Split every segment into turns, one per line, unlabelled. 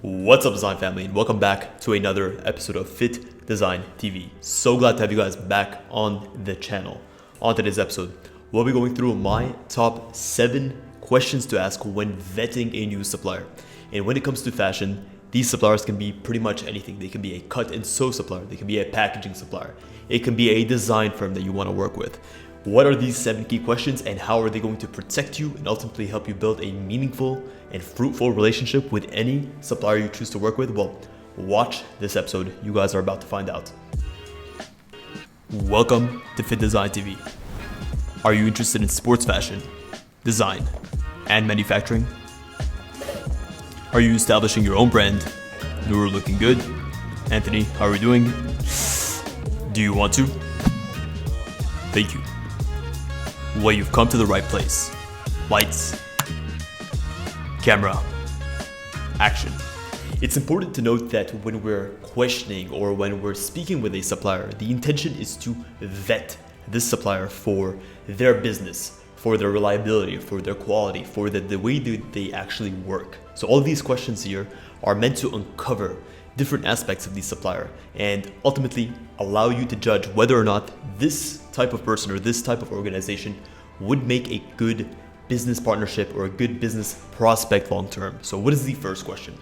What's up, design family, and welcome back to another episode of Fittdesign TV. So glad to have you guys back on the channel. On today's episode, we'll be going through my top 7 questions to ask when vetting a new supplier. And when it comes to fashion, these suppliers can be pretty much anything. They can be a cut and sew supplier, they can be a packaging supplier, it can be a design firm that you want to work with. What are these 7 key questions and how are they going to protect you and ultimately help you build a meaningful and fruitful relationship with any supplier you choose to work with? Well, watch this episode. You guys are about to find out. Welcome to Fittdesign TV. Are you interested in sports fashion, design, and manufacturing? Are you establishing your own brand? You're looking good. Anthony, how are we doing? Do you want to? Thank you. Well, you've come to the right place. Lights, camera, action. It's important to note that when we're questioning or when we're speaking with a supplier, the intention is to vet this supplier for their business, for their reliability, for their quality, for the way that they actually work. So all of these questions here are meant to uncover different aspects of the supplier and ultimately allow you to judge whether or not this type of person or this type of organization would make a good business partnership or a good business prospect long term. So what is the first question?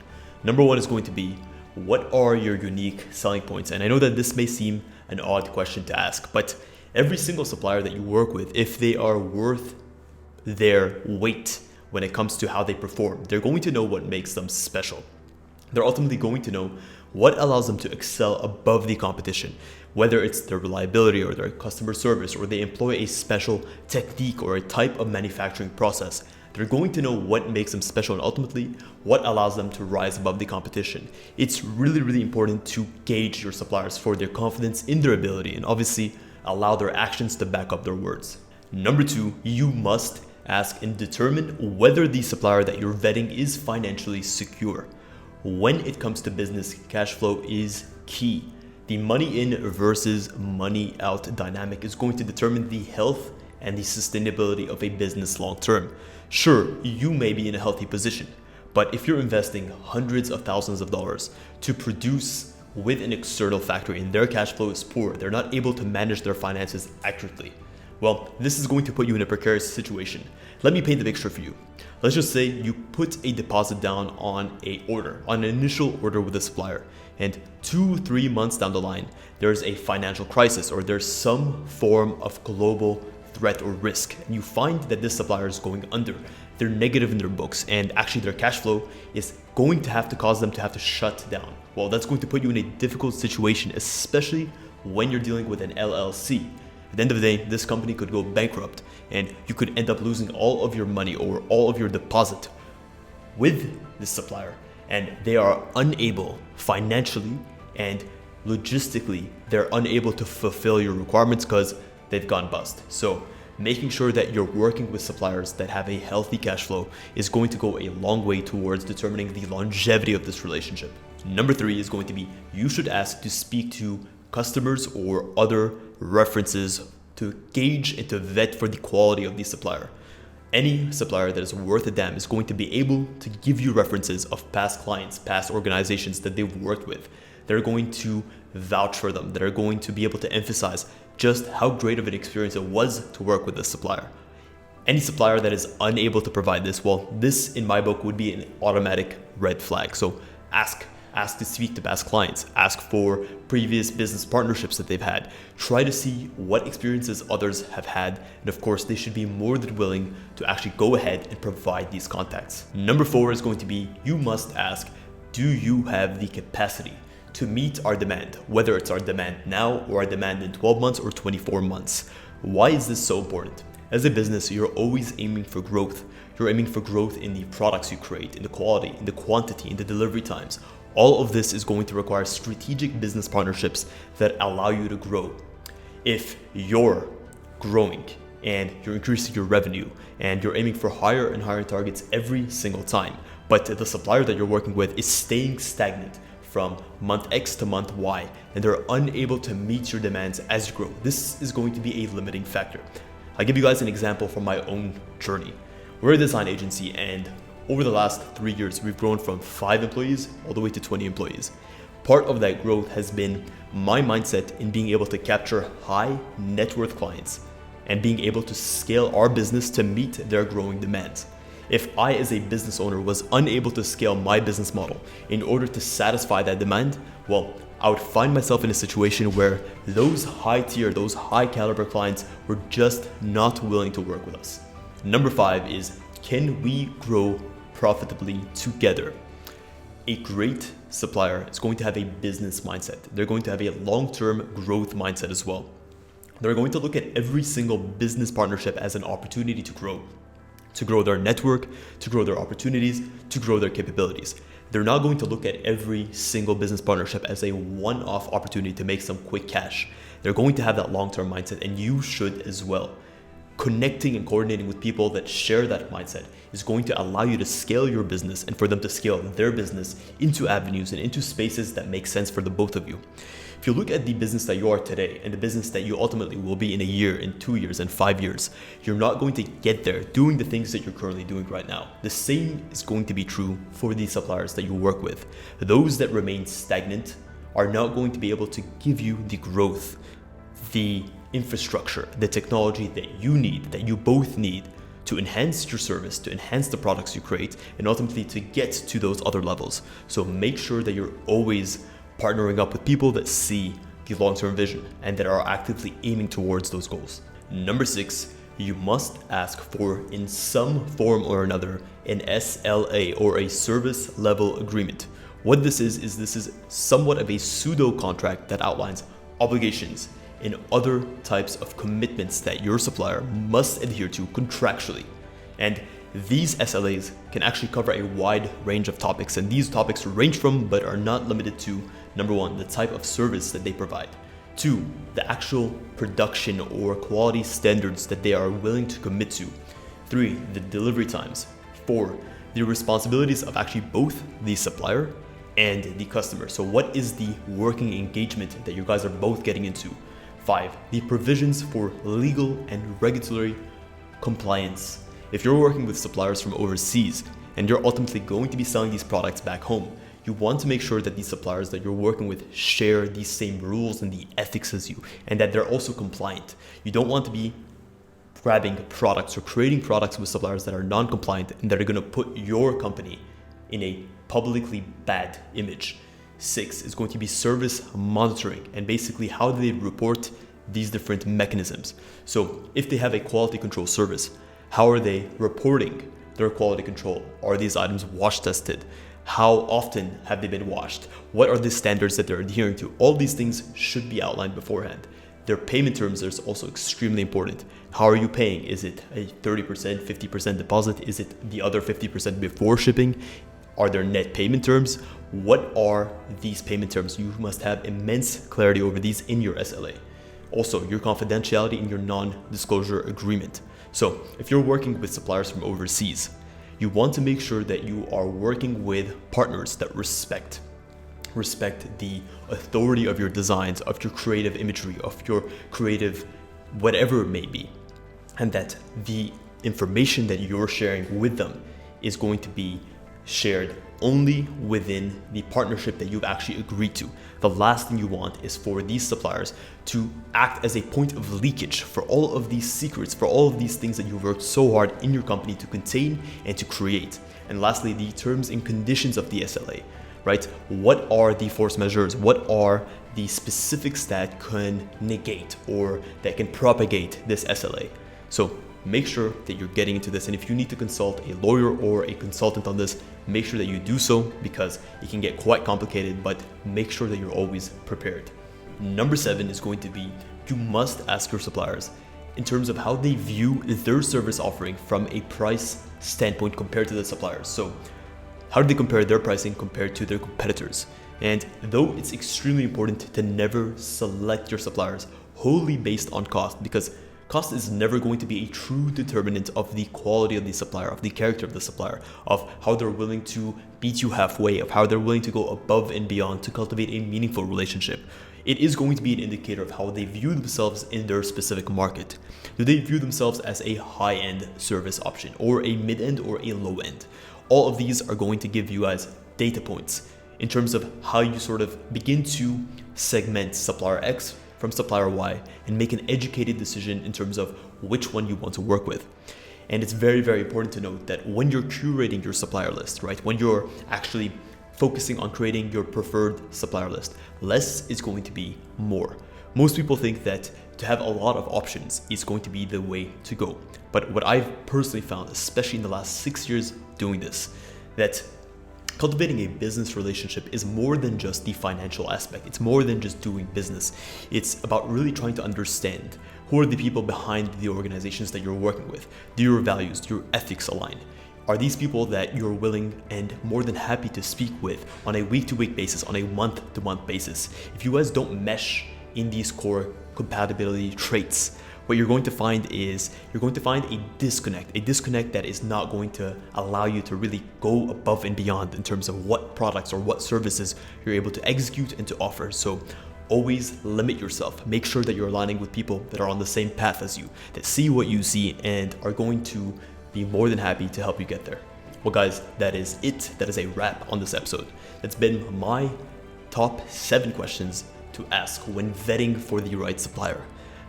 Number 1 is going to be, what are your unique selling points? And I know that this may seem an odd question to ask, but every single supplier that you work with, if they are worth their weight when it comes to how they perform, they're going to know what makes them special. They're ultimately going to know what allows them to excel above the competition, whether it's their reliability or their customer service, or they employ a special technique or a type of manufacturing process. They're going to know what makes them special and ultimately what allows them to rise above the competition. It's really important to gauge your suppliers for their confidence in their ability and obviously allow their actions to back up their words. Number 2, you must ask and determine whether the supplier that you're vetting is financially secure. When it comes to business, cash flow is key. The money in versus money out dynamic is going to determine the health and the sustainability of a business long term. Sure, you may be in a healthy position, but if you're investing hundreds of thousands of dollars to produce with an external factory and their cash flow is poor, they're not able to manage their finances accurately, well, this is going to put you in a precarious situation. Let me paint the picture for you. Let's just say you put a deposit down on an initial order with a supplier, and 2-3 months down the line, there's a financial crisis or there's some form of global threat or risk, and you find that this supplier is going under. They're negative in their books, and actually their cash flow is going to have to cause them to have to shut down. Well, that's going to put you in a difficult situation, especially when you're dealing with an LLC. At the end of the day, this company could go bankrupt and you could end up losing all of your money or all of your deposit with this supplier, and they are unable financially and logistically, they're unable to fulfill your requirements because they've gone bust. So making sure that you're working with suppliers that have a healthy cash flow is going to go a long way towards determining the longevity of this relationship. Number 3 is going to be, you should ask to speak to customers or other references to gauge and to vet for the quality of the supplier. Any supplier that is worth a damn is going to be able to give you references of past clients, past organizations that they've worked with. They're going to vouch for them. They're going to be able to emphasize just how great of an experience it was to work with this supplier. Any supplier that is unable to provide this, well, this in my book would be an automatic red flag. So ask to speak to past clients, ask for previous business partnerships that they've had, try to see what experiences others have had, and of course they should be more than willing to actually go ahead and provide these contacts. Number 4 is going to be, you must ask, do you have the capacity to meet our demand, whether it's our demand now or our demand in 12 months or 24 months. Why is this so important? As a business, you're always aiming for growth. You're aiming for growth in the products you create, in the quality, in the quantity, in the delivery times. All of this is going to require strategic business partnerships that allow you to grow. If you're growing and you're increasing your revenue and you're aiming for higher and higher targets every single time, but the supplier that you're working with is staying stagnant from month X to month Y, and they're unable to meet your demands as you grow, this is going to be a limiting factor. I'll give you guys an example from my own journey. We're a design agency, and Over the last 3 years, we've grown from 5 employees all the way to 20 employees. Part of that growth has been my mindset in being able to capture high net worth clients and being able to scale our business to meet their growing demands. If I, as a business owner, was unable to scale my business model in order to satisfy that demand, well, I would find myself in a situation where those high tier, those high caliber clients were just not willing to work with us. Number 5 is, can we grow profitably together? A great supplier is going to have a business mindset. They're going to have a long-term growth mindset as well. They're going to look at every single business partnership as an opportunity to grow their network, to grow their opportunities, to grow their capabilities. They're not going to look at every single business partnership as a one-off opportunity to make some quick cash. They're going to have that long-term mindset, and you should as well. Connecting and coordinating with people that share that mindset is going to allow you to scale your business and for them to scale their business into avenues and into spaces that make sense for the both of you. If you look at the business that you are today and the business that you ultimately will be in a year, in 2 years, and 5 years, you're not going to get there doing the things that you're currently doing right now. The same is going to be true for the suppliers that you work with. Those that remain stagnant are not going to be able to give you the growth, the infrastructure, the technology that you need, that you both need to enhance your service, to enhance the products you create, and ultimately to get to those other levels. So make sure that you're always partnering up with people that see the long-term vision and that are actively aiming towards those goals. Number 6, you must ask for, in some form or another, an SLA, or a service level agreement. What this is somewhat of a pseudo contract that outlines obligations and other types of commitments that your supplier must adhere to contractually. And these SLAs can actually cover a wide range of topics, and these topics range from, but are not limited to, number 1, the type of service that they provide. 2, the actual production or quality standards that they are willing to commit to. 3, the delivery times. 4, the responsibilities of actually both the supplier and the customer. So what is the working engagement that you guys are both getting into? 5, the provisions for legal and regulatory compliance. If you're working with suppliers from overseas and you're ultimately going to be selling these products back home, you want to make sure that these suppliers that you're working with share these same rules and the ethics as you, and that they're also compliant. You don't want to be grabbing products or creating products with suppliers that are non-compliant and that are going to put your company in a publicly bad image. 6 is going to be service monitoring, and basically how do they report these different mechanisms. So if they have a quality control service, how are they reporting their quality control? Are these items wash tested? How often have they been washed? What are the standards that they're adhering to? All these things should be outlined beforehand. Their payment terms is also extremely important. How are you paying? Is it a 30%, 50% deposit? Is it the other 50% before shipping? Are there net payment terms? What are these payment terms? You must have immense clarity over these in your SLA. Also, your confidentiality in your non-disclosure agreement. So if you're working with suppliers from overseas, you want to make sure that you are working with partners that respect the authority of your designs, of your creative imagery, of your creative whatever it may be, and that the information that you're sharing with them is going to be shared only within the partnership that you've actually agreed to. The last thing you want is for these suppliers to act as a point of leakage for all of these secrets, for all of these things that you've worked so hard in your company to contain and to create. And lastly, the terms and conditions of the SLA, right? What are the force majeures? What are the specifics that can negate or that can propagate this SLA? So make sure that you're getting into this, and if you need to consult a lawyer or a consultant on this, make sure that you do so, because it can get quite complicated, but make sure that you're always prepared. Number 7 is going to be, you must ask your suppliers in terms of how they view their service offering from a price standpoint compared to the suppliers. So how do they compare their pricing compared to their competitors? And though it's extremely important to never select your suppliers wholly based on cost, because cost is never going to be a true determinant of the quality of the supplier, of the character of the supplier, of how they're willing to meet you halfway, of how they're willing to go above and beyond to cultivate a meaningful relationship. It is going to be an indicator of how they view themselves in their specific market. Do they view themselves as a high-end service option, or a mid-end, or a low-end? All of these are going to give you guys data points in terms of how you sort of begin to segment supplier X from supplier Y and make an educated decision in terms of which one you want to work with. And it's very, very important to note that when you're curating your supplier list, right, when you're actually focusing on creating your preferred supplier list, less is going to be more. Most people think that to have a lot of options is going to be the way to go. But what I've personally found, especially in the last 6 years doing this, that cultivating a business relationship is more than just the financial aspect. It's more than just doing business. It's about really trying to understand who are the people behind the organizations that you're working with. Do your values, do your ethics align? Are these people that you're willing and more than happy to speak with on a week-to-week basis, on a month-to-month basis? If you guys don't mesh in these core compatibility traits, what you're going to find is you're going to find a disconnect that is not going to allow you to really go above and beyond in terms of what products or what services you're able to execute and to offer. So always limit yourself. Make sure that you're aligning with people that are on the same path as you, that see what you see and are going to be more than happy to help you get there. Well guys, that is it. That is a wrap on this episode. That's been my top 7 questions to ask when vetting for the right supplier.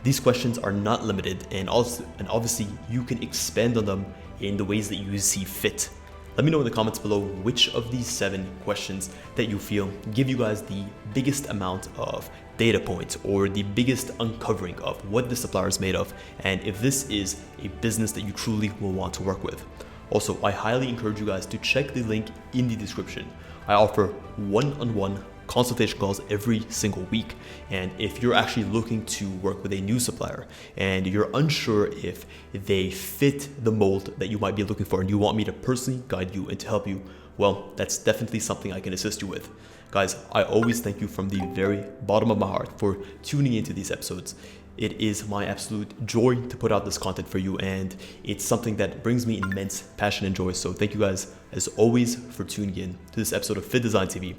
These questions are not limited, and obviously you can expand on them in the ways that you see fit. Let me know in the comments below which of these 7 questions that you feel give you guys the biggest amount of data points or the biggest uncovering of what the supplier is made of, and if this is a business that you truly will want to work with. Also, I highly encourage you guys to check the link in the description. I offer one-on-one consultation calls every single week, and if you're actually looking to work with a new supplier and you're unsure if they fit the mold that you might be looking for and you want me to personally guide you and to help you, well, that's definitely something I can assist you with. Guys, I always thank you from the very bottom of my heart for tuning into these episodes. It is my absolute joy to put out this content for you, and it's something that brings me immense passion and joy. So thank you guys as always for tuning in to this episode of Fittdesign TV.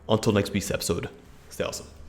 Until next week's episode, stay awesome.